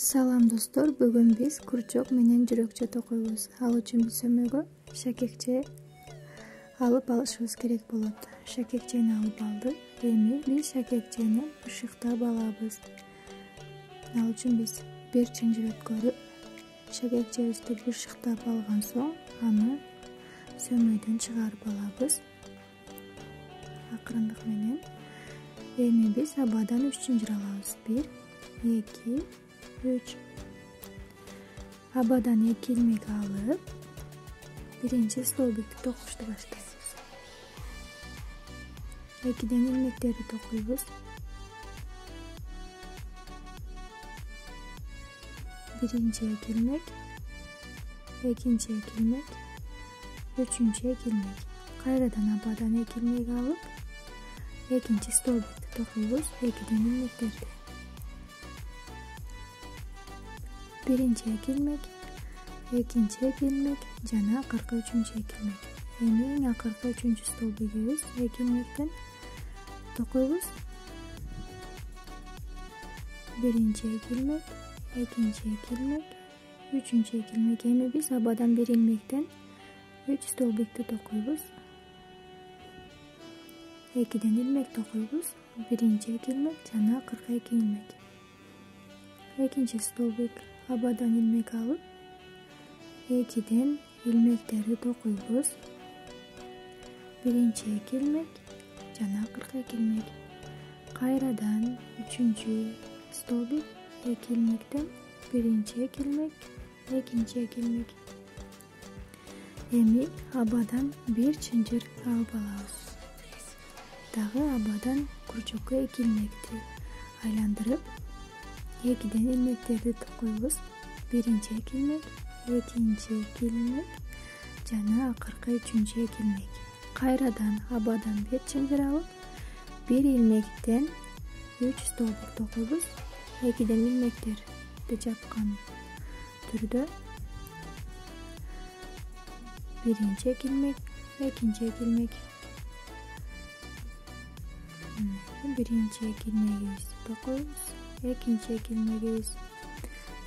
Салам достор, бүгүн биз курчок менен жүрөкчө токойбуз. Ал үчүн биз өмөгө шакекче алып алышыбыз керек болот. Шакекчени алып алдык. Эми биз шакекчени ышыктап алабыз. Ал үчүн биз бир чынжыр өткөрүп, шакекчебизди ышыктап алган соң, аны сөмөйдөн чыгарып алабыз. Акырындык менен. Эми биз абадан 3 чынжыр алабыз. 1, 2, 3. Абадан 2 илмек алып, биринчи столбикти токушту баштайбыз. 2ден илмектерди токуйбуз. Биринчи 2 илмек, экинчи 2 илмек, үчүнчү 2 илмек. Кайрадан абадан 2 илмек алып, экинчи столбикти токуйбуз. 2ден илмектерди. Биринчи 2 илмек, экинчи 2 илмек жана акыркы үчүнчү 2 илмек. Эми эң акыркы үчүнчү столбигибиз 2 илмектен токуйбуз. Биринчи 2 илмек, экинчи 2 илмек, үчүнчү 2 илмек. Эми биз абадан 1 илмектен 3 столбикти токуйбуз. 2ден илмек токуйбуз. Биринчи 2 илмек жана акыркы 2 илмек. Экинчи столбик абадан илмек алып, 2ден илмектерди токуйбуз. Биринчи 2 илмек жана акыркы 2 илмек. Кайрадан үчүнчү столбик 2 илмектен биринчи 2 илмек, экинчи 2 илмек. Эми абадан 1 чынжыр алып алабыз. Дагы абадан курчокко 2 илмекти айландырып, 2ден илмектерди токуйбуз. Биринчи 2 илмек, экинчи 2 илмек жана акыркы үчүнчү 2 илмек. Кайрадан абадан 1 чынжыр алып, 1 илмектен 3 столбик токуйбуз. 2ден илмектерди жапкан түрдө биринчи 2 илмек, экинчи 2 илмек. Биринчи 2 илмегибизди токуйбуз. Экинчи 2 илмегибиз.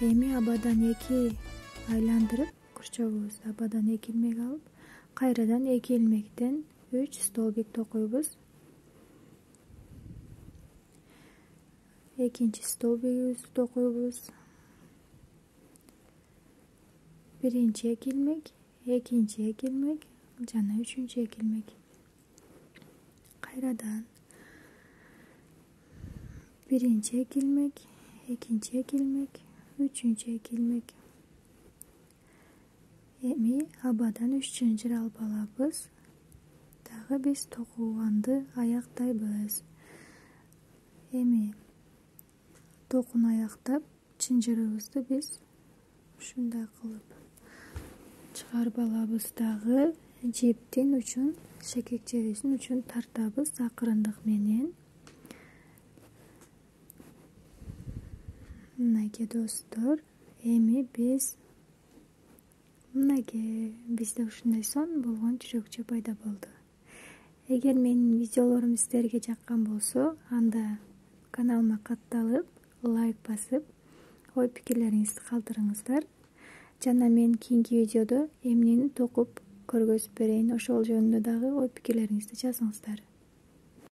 Эми абадан 2 айландырып, курчогубузду абадан 2 илмек алып, кайрадан 2 илмектен 3 столбик токуйбуз. Экинчи столбигибизди токуйбуз. Биринчи 2 илмек, экинчи 2 илмек жана үчүнчү 2 илмек. Кайрадан биринчи 2 илмек, экинчи 2 илмек, үчүнчү 2 илмек. Эми абадан 3 чынжыр алып алабыз. Дагы биз токуганды аяктайбыз. Эми токуну аяктап, чынжырыбызды биз ушундай кылып чыгарып алабыз. Дагы жиптин учун, шакекчебиздин учун тартабыз акырындык менен. Мынакей достор, эми бизде ушундай сонун болгон жүрөкчө пайда болду. Эгер менин видеолорум сиздерге жаккан болсо, анда каналыма катталып, лайк басып, ой пикирлериңизди калтырыңыздар. Жана мен кийинки видеодо эмнени токуп көргөзүп берейин, ошол жөнүндө дагы ой пикирлериңизди жазыңыздар.